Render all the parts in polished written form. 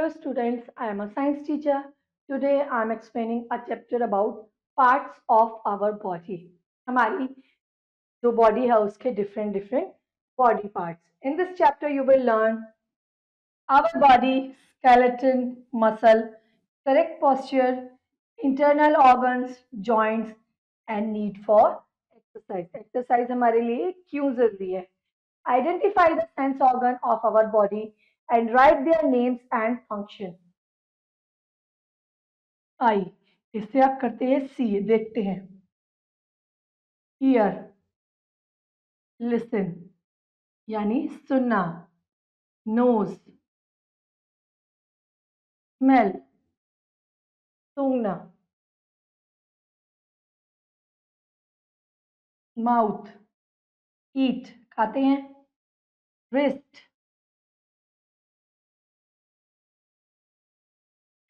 Hello students, I am a science teacher. Today I am explaining a chapter about parts of our body. हमारी जो body है उसके different body parts. In this chapter you will learn our body, skeleton, muscle, correct posture, internal organs, joints and need for exercise. Exercise हमारे लिए क्यों जरूरी है? Identify the sense organ of our body and write their names and function. आई इससे आप करते हैं सी, देखते हैं. ईयर, लिसन यानी सुनना. नोज, स्मेल, सूंघना. माउथ, ईट, खाते हैं. रिस्ट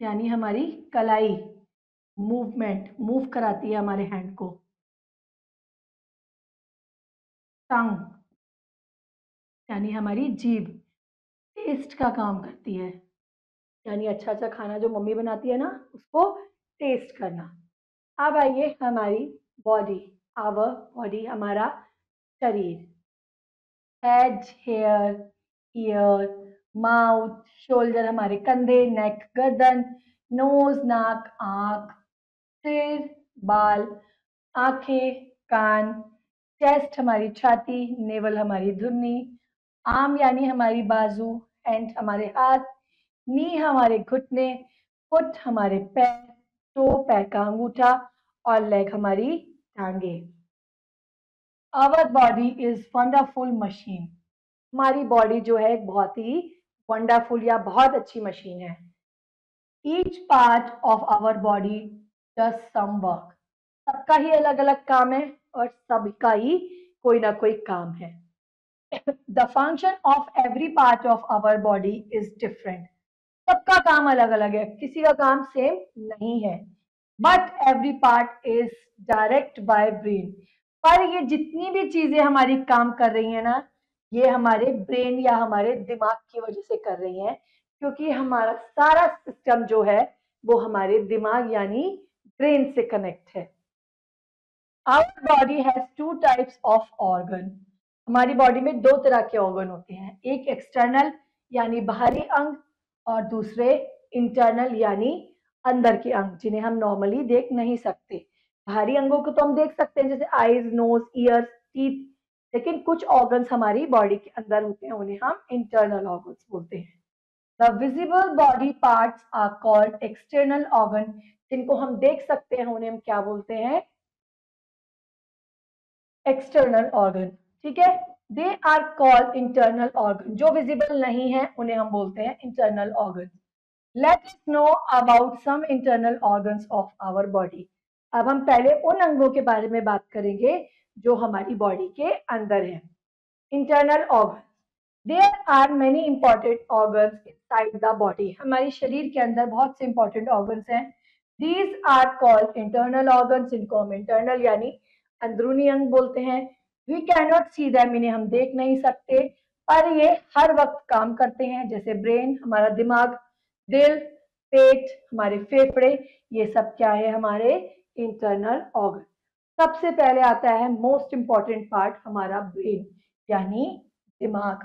यानी हमारी कलाई, मूवमेंट, मूव कराती है हमारे हैंड को. टंग यानी हमारी जीभ, टेस्ट का काम करती है, यानी अच्छा अच्छा खाना जो मम्मी बनाती है ना उसको टेस्ट करना. अब आइए हमारी बॉडी, आवर बॉडी, हमारा शरीर. Head, hair, ear, mouth, shoulder हमारे कंधे, नेक, गर्दन, नोज, नाक, आंख, सिर, बाल, आंखें, कान, चेस्ट हमारी छाती, नेवल हमारी धुन्नी, आर्म यानी हमारी बाजू, हैंड हमारे हाथ, नी हमारे घुटने, फुट हमारे पैर, टो पैर का अंगूठा और लेग हमारी टांगे. Our body is wonderful machine. हमारी बॉडी जो है एक बहुत ही वंडरफुल या बहुत अच्छी मशीन है. Each part of our body does some work. सबका ही अलग अलग काम है और सबका ही कोई ना कोई काम है. The function of every part of our body is different. सबका काम अलग अलग है, किसी का काम सेम नहीं है. But every part is direct by brain. पर ये जितनी भी चीजें हमारी काम कर रही है ना, ये हमारे ब्रेन या हमारे दिमाग की वजह से कर रही हैं, क्योंकि हमारा सारा सिस्टम जो है वो हमारे दिमाग यानी ब्रेन से कनेक्ट है. Our body has two types of organ. हमारी बॉडी में दो तरह के ऑर्गन होते हैं. एक एक्सटर्नल यानी बाहरी अंग और दूसरे इंटरनल यानी अंदर के अंग, जिन्हें हम नॉर्मली देख नहीं सकते. बाहरी अंगों को तो हम देख सकते हैं जैसे आईज, नोज, ईयर्स, टीथ, लेकिन कुछ ऑर्गन्स हमारी बॉडी के अंदर होते हैं, उन्हें हम इंटरनल ऑर्गन्स बोलते हैं. The visible body parts are called external organ. जिनको हम देख सकते हैं उन्हें हम क्या बोलते हैं? External organ. ठीक है. They are called internal organ. जो विजिबल नहीं है उन्हें हम बोलते हैं internal organ. Let's know about some internal organs of our body. अब हम पहले उन अंगों के बारे में बात करेंगे जो हमारी बॉडी के अंदर है. Internal organ. There are many important organs inside the body. हमारे शरीर के अंदर बहुत से इंपॉर्टेंट ऑर्गन्स हैं. These are called internal organs. इनको हम इंटरनल यानी अंदरूनी अंग बोलते हैं. We can not see them. इन्हें हम देख नहीं सकते पर ये हर वक्त काम करते हैं. जैसे ब्रेन हमारा दिमाग, दिल, पेट, हमारे फेफड़े, ये सब क्या है? हमारे इंटरनल ऑर्गन. सबसे पहले आता है मोस्ट इंपॉर्टेंट पार्ट, हमारा ब्रेन यानी दिमाग.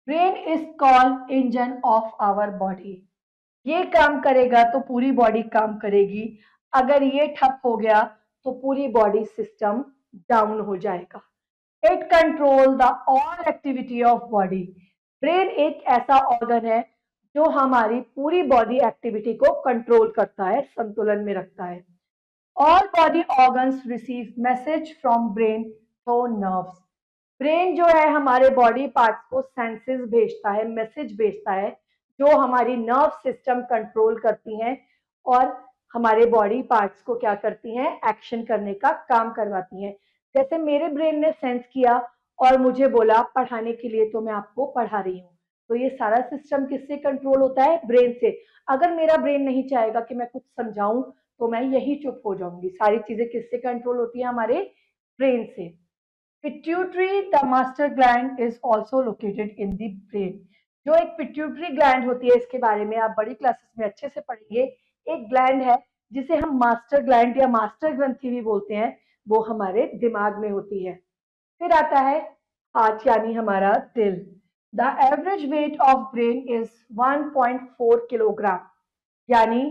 Brain is called engine of our body. ये काम करेगा तो पूरी बॉडी काम करेगी. अगर ये ठप हो गया तो पूरी बॉडी सिस्टम डाउन हो जाएगा. It control the all activity of body. Brain एक ऐसा ऑर्गन है जो हमारी पूरी बॉडी एक्टिविटी को कंट्रोल करता है, संतुलन में रखता है. All body organs receive message from brain through nerves. Brain जो है हमारे बॉडी पार्ट्स को सेंसेस भेजता है, मैसेज भेजता है, जो हमारी नर्व सिस्टम कंट्रोल करती हैं और हमारे बॉडी पार्ट्स को क्या करती हैं? एक्शन करने का काम करवाती हैं. जैसे मेरे ब्रेन ने सेंस किया और मुझे बोला पढ़ाने के लिए, तो मैं आपको पढ़ा रही हूँ. तो ये सारा सिस्टम किससे कंट्रोल होता है? ब्रेन से. अगर मेरा ब्रेन नहीं चाहेगा कि मैं कुछ समझाऊं तो मैं यही चुप हो जाऊंगी. सारी चीजें किससे कंट्रोल होती है? हमारे ब्रेन से. Pituitary, the master gland, is also located in the brain. जो एक पिट्यूटरी ग्लैंड होती है, इसके बारे में आप बड़ी क्लासेस में अच्छे से पढ़ेंगे। एक ग्लैंड है जिसे हम मास्टर ग्लैंड या मास्टर ग्रंथि भी बोलते हैं, वो हमारे दिमाग में होती है। फिर आता है हार्ट यानी हमारा दिल। The average weight of brain is 1.4 kilogram, यानी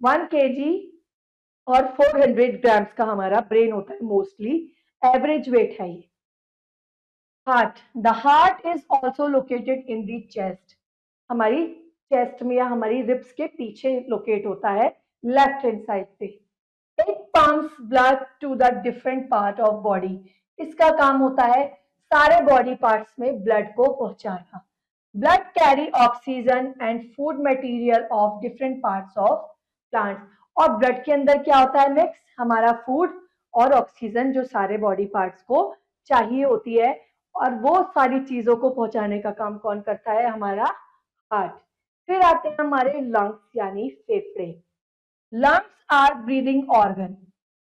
1 kg और 400 ग्राम्स का हमारा ब्रेन होता है मोस्टली, एवरेज वेट है ये। Heart, the heart is also located in the chest, हमारी चेस्ट में या हमारी रिब्स के पीछे लोकेट होता है, लेफ्ट हैंड साइड पे। It pumps blood to the different part of body, इसका काम होता है सारे बॉडी पार्ट्स में ब्लड को पहुंचाना। Blood carry oxygen and food material of different parts of plants, और ब्लड के अंदर क्या होता है मिक्स, हमारा फूड और ऑक्सीजन जो सारे बॉडी पार्ट्स को चाहिए होती है, और वो सारी चीजों को पहुंचाने का काम कौन करता है, हमारा हार्ट। फिर आते हैं हमारे लंग्स यानी फेफड़े। लंग्स आर ब्रीदिंग ऑर्गन,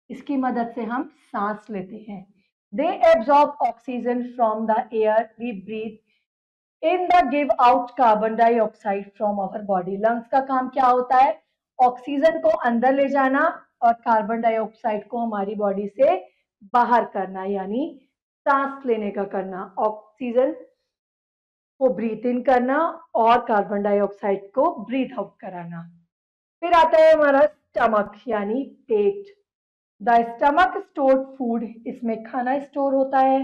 इसकी मदद से हम सांस लेते हैं। They absorb oxygen from the air we breathe in the give out carbon dioxide from our body. Lungs का काम क्या होता है, ऑक्सीजन को अंदर ले जाना और कार्बन डाइऑक्साइड को हमारी बॉडी से बाहर करना, यानी सांस लेने का करना, ऑक्सीजन को ब्रीथ इन करना और कार्बन डाइऑक्साइड को ब्रीथ आउट कराना। फिर आता है हमारा स्टमक यानी पेट। द स्टमक स्टोर्ड फूड, इसमें खाना स्टोर होता है।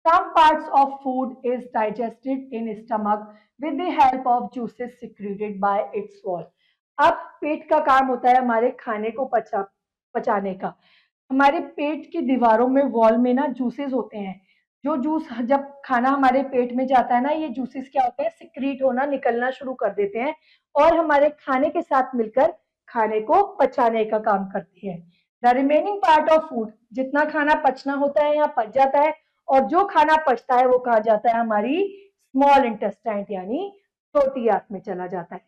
Some parts of food is digested in stomach with the help of juices secreted by its wall. अब पेट का काम होता है हमारे खाने को पचाने का। हमारे पेट की दीवारों में, वॉल में ना जूसेस होते हैं, जो जूस जब खाना हमारे पेट में जाता है ना, ये जूसेस क्या होते हैं, सिक्रीट होना, निकलना शुरू कर देते हैं और हमारे खाने के साथ मिलकर खाने को पचाने का काम करती है। The remaining part of food, जितना खाना पचना होता है या पच जाता है, और जो खाना पचता है वो कहा जाता है हमारी स्मॉल इंटेस्टाइन यानी छोटी आंत में चला जाता है।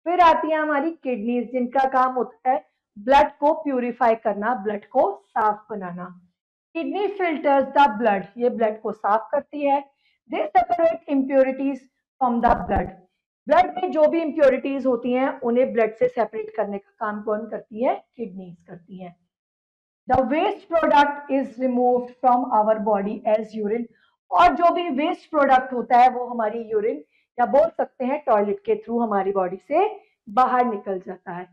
फिर आती है हमारी किडनीज, जिनका काम होता है ब्लड को प्यूरिफाई करना, ब्लड को साफ बनाना। किडनी फिल्टर्स द ब्लड, ये ब्लड को साफ करती है। They separate impurities from the blood, blood में जो भी इम्प्योरिटीज होती हैं उन्हें ब्लड से सेपरेट करने का काम कौन करती है, किडनीज करती है। The waste product is removed from our body as urine, और जो भी वेस्ट प्रोडक्ट होता है वो हमारी यूरिन या बोल सकते हैं टॉयलेट के थ्रू हमारी बॉडी से बाहर निकल जाता है।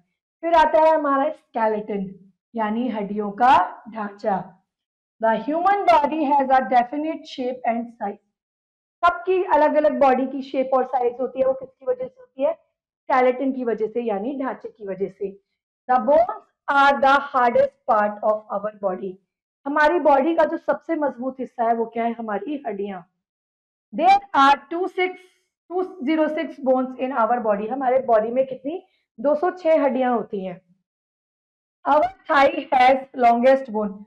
फिर आता है हमारा स्केलेटन यानी हड्डियों का ढांचा। The human body has a definite shape and size, सबकी अलग अलग बॉडी की शेप और साइज होती है, वो किसकी वजह से होती है, स्केलेटन की वजह से यानी ढांचे की वजह से। The bones are the hardest part of our body, हमारी बॉडी का जो सबसे मजबूत हिस्सा है वो क्या है, हमारी हड्डियां। There are 206 bones in our body, हमारे बॉडी में कितनी, 206 हड्डियां होती हैं। Our thigh has longest bone,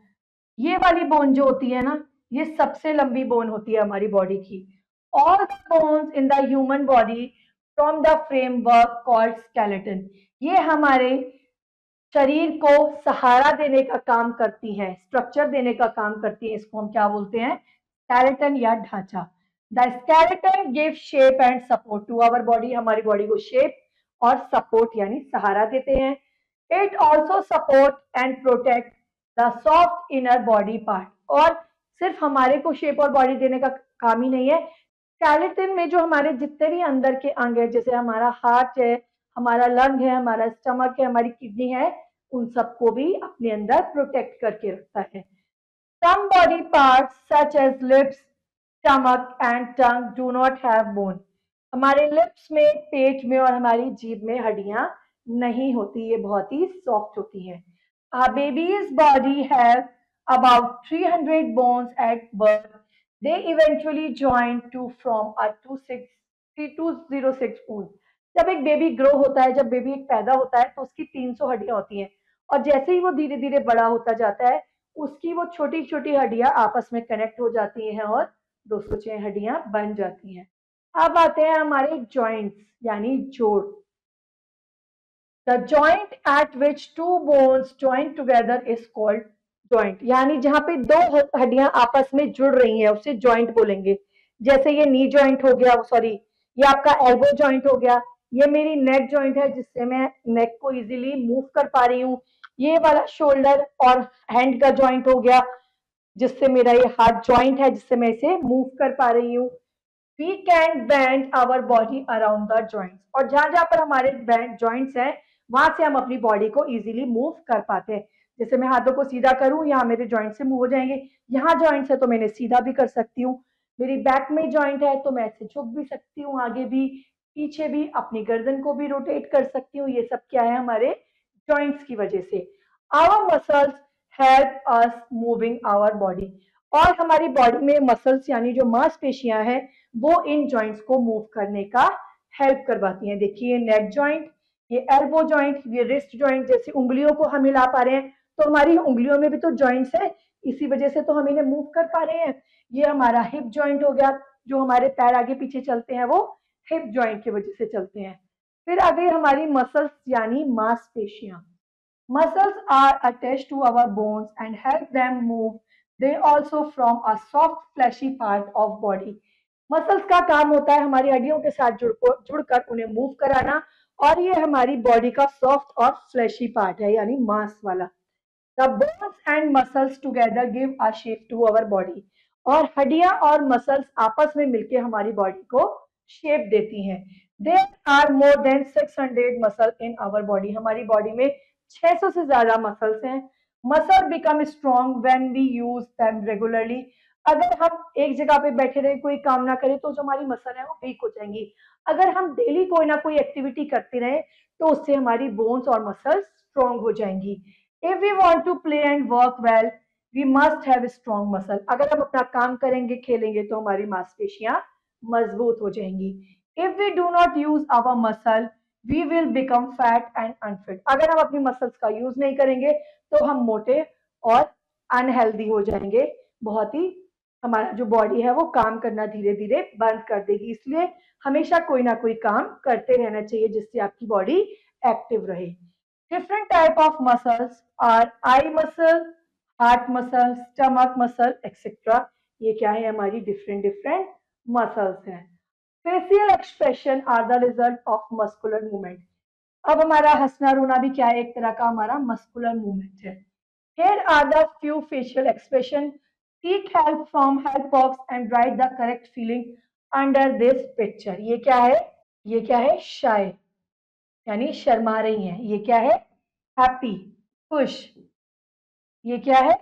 ये वाली बोन जो होती है ना, ये सबसे लंबी बोन होती है हमारी बॉडी की। All the bones in the human body from the framework called skeleton, ये हमारे शरीर को सहारा देने का काम करती है, स्ट्रक्चर देने का काम करती है, इसको हम क्या बोलते हैं, स्केलेटन या ढांचा। The skeleton give shape and support to our body, हमारी बॉडी को शेप और सपोर्ट यानी सहारा देते हैं। It also support and protect the soft inner body part, और सिर्फ हमारे को शेप और बॉडी देने का काम ही नहीं है, स्केलेटन में जो हमारे जितने भी अंदर के अंग है, जैसे हमारा हार्ट है, हमारा लंग है, हमारा स्टमक है, हमारी किडनी है, उन सबको भी अपने अंदर प्रोटेक्ट करके रखता है। Some body parts such as lips, stomach and tongue do not have bone, हमारे लिप्स में, पेट में और हमारी जीभ में हड्डियां नहीं होती, ये बहुत ही सॉफ्ट होती हैं। A baby's body has about 300 bones at birth. They eventually join to form a 206 bones. जब एक बेबी ग्रो होता है, जब बेबी पैदा होता है तो उसकी 300 हड्डियां होती हैं, और जैसे ही वो धीरे धीरे बड़ा होता जाता है उसकी वो छोटी छोटी हड्डियां आपस में कनेक्ट हो जाती हैं और 206 हड्डियां बन जाती हैं। अब आते हैं हमारे जॉइंट्स यानी जोड़। The joint at which two bones joint together is called joint, यानी जहां पे दो हड्डियां आपस में जुड़ रही हैं उसे जॉइंट बोलेंगे। जैसे ये नी जॉइंट हो गया, सॉरी ये आपका एल्बो जॉइंट हो गया, ये मेरी नेक जॉइंट है जिससे मैं नेक को इजीली मूव कर पा रही हूँ, ये वाला शोल्डर और हैंड का जॉइंट हो गया जिससे मेरा ये हार्ट जॉइंट है जिससे मैं इसे मूव कर पा रही हूँ। We can bend our body around the joints, और जहां जहां पर हमारे बैंड जॉइंट्स हैं वहां से हम अपनी बॉडी को इजीली मूव कर पाते हैं। जैसे मैं हाथों को सीधा करूं, यहाँ मेरे जॉइंट से मूव हो जाएंगे, यहाँ जॉइंट्स है तो मैंने सीधा भी कर सकती हूँ, मेरी बैक में जॉइंट है तो मैं ऐसे झुक भी सकती हूँ, आगे भी पीछे भी, अपनी गर्दन को भी रोटेट कर सकती हूँ। ये सब क्या है, हमारे जॉइंट्स की वजह से। Our muscles help us moving our body, और हमारी बॉडी में मसल्स यानी जो मांसपेशियां हैं वो इन जॉइंट्स को मूव करने का हेल्प करवाती हैं। देखिए नेक जॉइंट, ये एल्बो जॉइंट, ये रिस्ट जॉइंट, जैसे उंगलियों को हम हिला पा रहे हैं तो हमारी उंगलियों में भी तो जॉइंट्स है, इसी वजह से तो हम इन्हें मूव कर पा रहे हैं। ये हमारा हिप जॉइंट हो गया, जो हमारे पैर आगे पीछे चलते हैं वो हिप जॉइंट की वजह से चलते हैं। फिर आ गई हमारी मसल्स यानी मांसपेशियां। Muscles are attached to our bones and help them move. They also form a soft fleshy part of body. Muscles का काम होता है हमारी हड्डियों के साथ जुड़कर उन्हें मूव कराना, और ये हमारी बॉडी का सॉफ्ट और फ्लैशी पार्ट है यानी मांस वाला। The bones and muscles together give a shape to our body, और हड्डियां और मसल्स आपस में मिलकर हमारी बॉडी को शेप देती हैं। There are more than 600 muscle in our body, हमारी बॉडी में 600 से ज्यादा मसल्स हैं। Muscle become strong when we use them regularly, अगर हम एक जगह पे बैठे रहे कोई काम ना करें तो जो हमारी मसल है वो वीक हो जाएंगी। अगर हम डेली कोई ना कोई एक्टिविटी करते रहे तो उससे हमारी बोन्स और मसल्स स्ट्रॉन्ग हो जाएंगी। If we want to play and work well we must have strong muscle, अगर हम अपना काम करेंगे खेलेंगे तो हमारी मांसपेशियां मजबूत हो जाएंगी। If we do not use our muscle we will become fat and unfit, अगर हम अपनी मसल्स का यूज नहीं करेंगे तो हम मोटे और अनहेल्दी हो जाएंगे, बहुत ही हमारा जो बॉडी है वो काम करना धीरे धीरे बंद कर देगी। इसलिए हमेशा कोई ना कोई काम करते रहना चाहिए जिससे आपकी बॉडी एक्टिव रहे। Different type of muscles are eye muscle, heart muscle, stomach muscle etcetera. ये क्या है, हमारी डिफरेंट डिफरेंट मसल्स हैं। Facial expression are the result of muscular movement, अब हमारा हंसना रोना भी क्या है, एक तरह का हमारा मस्कुलर मूवमेंट है। Here are the few facial expression. Seek help from help box and write the correct feeling under this picture. ये क्या है, ये क्या है, shy यानी शर्मा रही हैं। ये क्या है, happy खुश। ये क्या है,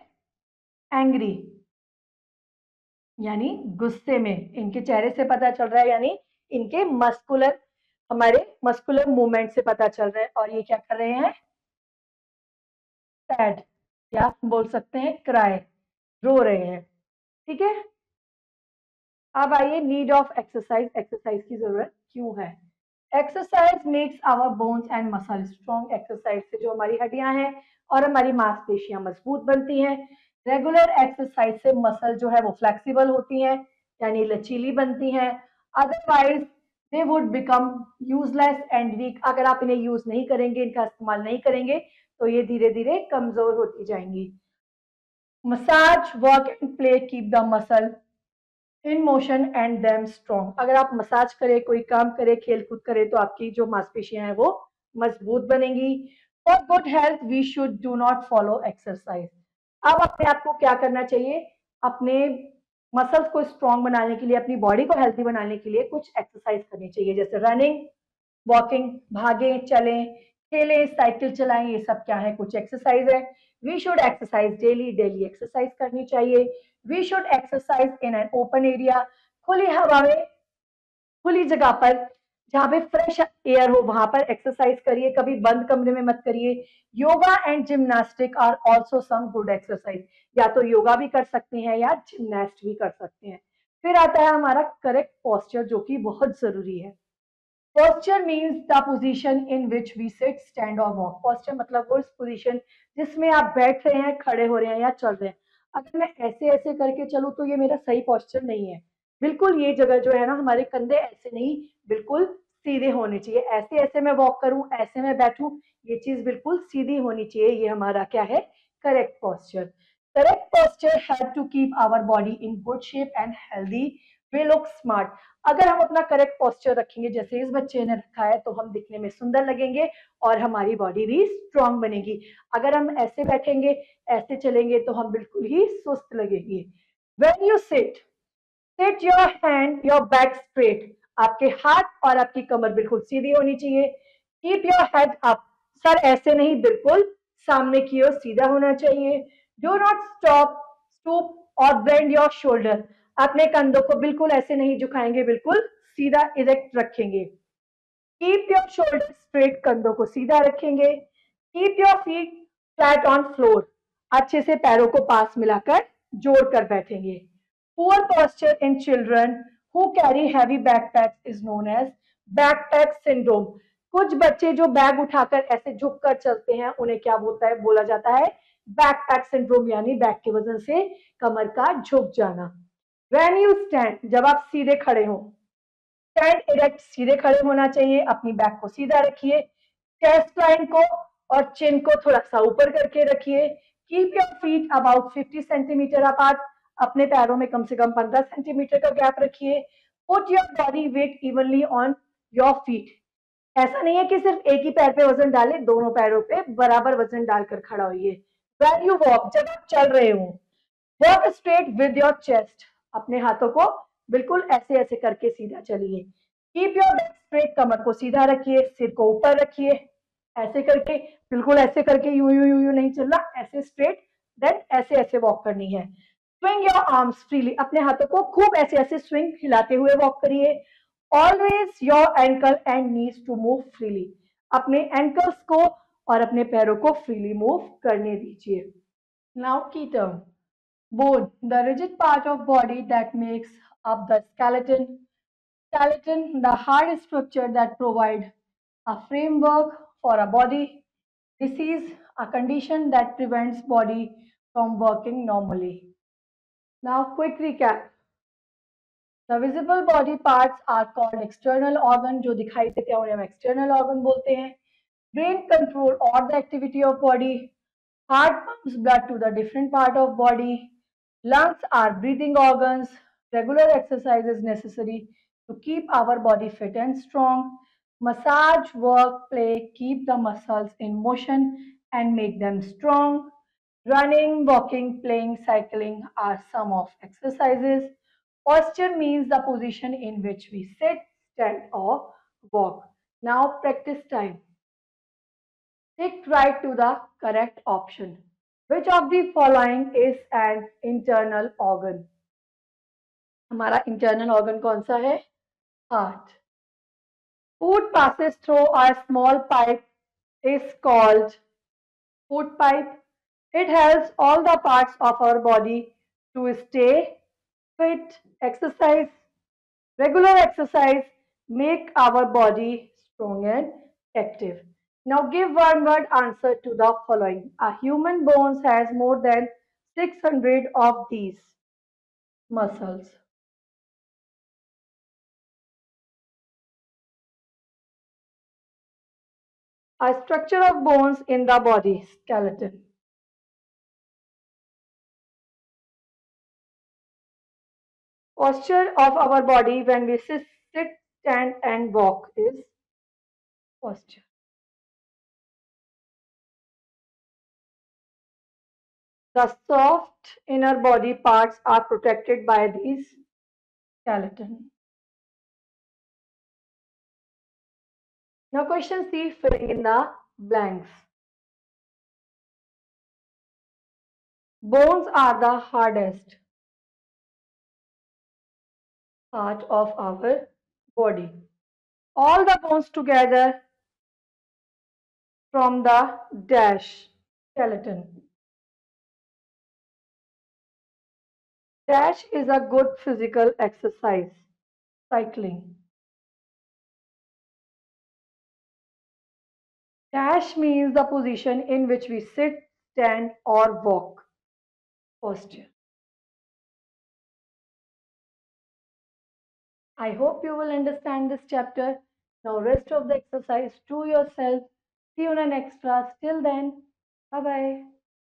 angry यानी गुस्से में, इनके चेहरे से पता चल रहा है यानी इनके मस्कुलर, हमारे मस्कुलर मूवमेंट से पता चल रहा है। और ये क्या कर रहे हैं, सैड या बोल सकते हैं क्राई, रो रहे हैं। ठीक है, अब आइए नीड ऑफ एक्सरसाइज, एक्सरसाइज की जरूरत क्यों है। Exercise makes our bones and muscle strong, exercise से जो हमारी हड्डियां हैं और हमारी मांसपेशियां मजबूत बनती हैं। रेगुलर एक्सरसाइज से मसल जो है वो फ्लेक्सिबल होती हैं यानी लचीली बनती हैं। Otherwise they would become useless and weak, अगर आप इन्हें यूज नहीं करेंगे, इनका इस्तेमाल नहीं करेंगे तो ये धीरे धीरे कमजोर होती जाएंगी। Massage work and play keep the muscle in motion and them strong, अगर आप मसाज करें, कोई काम करें, खेल कूद करें तो आपकी जो मांसपेशियां हैं वो मजबूत बनेंगी। For good health we should do not follow exercise, अब अपने आप को क्या करना चाहिए, अपने मसल्स को स्ट्रॉन्ग बनाने के लिए, अपनी बॉडी को हेल्थी बनाने के लिए कुछ एक्सरसाइज करनी चाहिए, जैसे रनिंग, वॉकिंग, भागें, चलें, खेलें, साइकिल चलाएं, ये सब क्या है, कुछ एक्सरसाइज है। We should exercise daily, daily exercise करनी चाहिए। We should exercise in an open area, खुली हवा में, खुली जगह पर जहाँ पे फ्रेश एयर हो वहां पर एक्सरसाइज करिए, कभी बंद कमरे में मत करिए। Yoga and gymnastic are also some good exercise, या तो योगा भी कर सकते हैं या जिम्नास्ट भी कर सकते हैं। फिर आता है हमारा करेक्ट पोस्चर जो कि बहुत जरूरी है। Posture means the position in which we sit, stand और वॉक। पोस्चर मतलब वो पोजीशन जिसमें आप बैठ रहे हैं, खड़े हो रहे हैं या चल रहे हैं। अगर मैं ऐसे ऐसे करके चलूँ तो ये मेरा सही पोस्चर नहीं है। बिल्कुल ये जगह जो है ना, हमारे कंधे ऐसे नहीं, बिल्कुल सीधे होने चाहिए। ऐसे ऐसे मैं वॉक करूं, ऐसे मैं बैठूं, ये चीज बिल्कुल सीधी होनी चाहिए। ये हमारा क्या है, correct posture. Correct posture help to keep our body in good shape and healthy. We look smart. अगर हम अपना करेक्ट पोस्चर रखेंगे जैसे इस बच्चे ने रखा है तो हम दिखने में सुंदर लगेंगे और हमारी बॉडी भी स्ट्रांग बनेगी। अगर हम ऐसे बैठेंगे, ऐसे चलेंगे तो हम बिल्कुल ही सुस्त लगेंगे। When you sit, sit your hand your back straight. आपके हाथ और आपकी कमर बिल्कुल सीधी होनी चाहिए। कीप योर हेड अप, सर ऐसे नहीं, बिल्कुल सामने की ओर सीधा होना चाहिए। डू नॉट स्टॉप स्टूप और बेंड योर शोल्डर। अपने कंधों को बिल्कुल ऐसे नहीं झुकाएंगे, बिल्कुल सीधा इरेक्ट रखेंगे। कीप योर शोल्डर स्ट्रेट, कंधों को सीधा रखेंगे। Keep your feet flat on floor, अच्छे से पैरों को पास मिलाकर जोड़कर बैठेंगे। Poor posture in children who carry heavy backpacks is known as backpack syndrome. कुछ बच्चे जो बैग उठाकर ऐसे झुक कर चलते हैं उन्हें क्या बोलता है, बोला जाता है बैकपैक सिंड्रोम, यानी बैग की वजह से कमर का झुक जाना। व्हेन यू स्टैंड, जब आप सीधे खड़े हो, स्टैंड इरेक्ट, सीधे खड़े होना चाहिए, अपनी बैक को सीधा रखिए। चेस्ट लाइन को और चिन को थोड़ा सा ऊपर करके रखिए। Keep your feet about 50 centimetre apart, अपने पैरों में कम से कम 15 सेंटीमीटर का गैप रखिए। Put your body weight evenly on your feet, ऐसा नहीं है कि सिर्फ एक ही पैर पे वजन डालें, दोनों पैरों पे बराबर वजन डालकर खड़ा होइए। व्हेन यू वॉक, जब आप चल रहे हो, walk straight with your chest, अपने हाथों को बिल्कुल ऐसे ऐसे करके सीधा चलिए। कीप योर बैक स्ट्रेट, कमर को सीधा रखिए, सिर को ऊपर रखिए, ऐसे करके, बिल्कुल ऐसे करके यू यू यू यू नहीं चलना, ऐसे स्ट्रेट, देन ऐसे ऐसे वॉक करनी है। स्विंग योर आर्म्स फ्रीली, अपने हाथों को खूब ऐसे ऐसे स्विंग हिलाते हुए वॉक करिए। Always your ankle and knees to move freely, अपने एंकल्स को और अपने पैरों को फ्रीली मूव करने दीजिए। नाउ की term. Bone, the rigid part of body that makes up the skeleton. Skeleton, the hard structure that provides a framework for a body. Disease, a condition that prevents body from working normally. Now, quick recap. The visible body parts are called external organ. जो दिखाई देते हैं उन्हें हम external organ बोलते हैं. Brain control all the activity of body. Heart pumps blood to the different part of body. Lungs are breathing organs. Regular exercise is necessary to keep our body fit and strong. Massage, work, play keep the muscles in motion and make them strong. Running, walking, playing, cycling are some of exercises. Posture means the position in which we sit, stand, or walk. Now practice time. Stick right to the correct option. Which of the following is an internal organ? हमारा internal organ कौन सा है? Heart. Food passes through a small pipe is called food pipe. It helps all the parts of our body to stay fit. Exercise, regular exercise make our body strong and active. Now give one word answer to the following. A human bones has more than 600 of these muscles. A structure of bones in the body, skeleton. Posture of our body when we sit, stand and walk is posture. The soft inner body parts are protected by these skeleton. Now question C, filling in the blanks. Bones are the hardest part of our body. All the bones together from the dash skeleton. Dash is a good physical exercise. Cycling. Dash means the position in which we sit, stand or walk. Posture. I hope you will understand this chapter. Now rest of the exercise to yourself. See you in the next class. Till then, bye bye.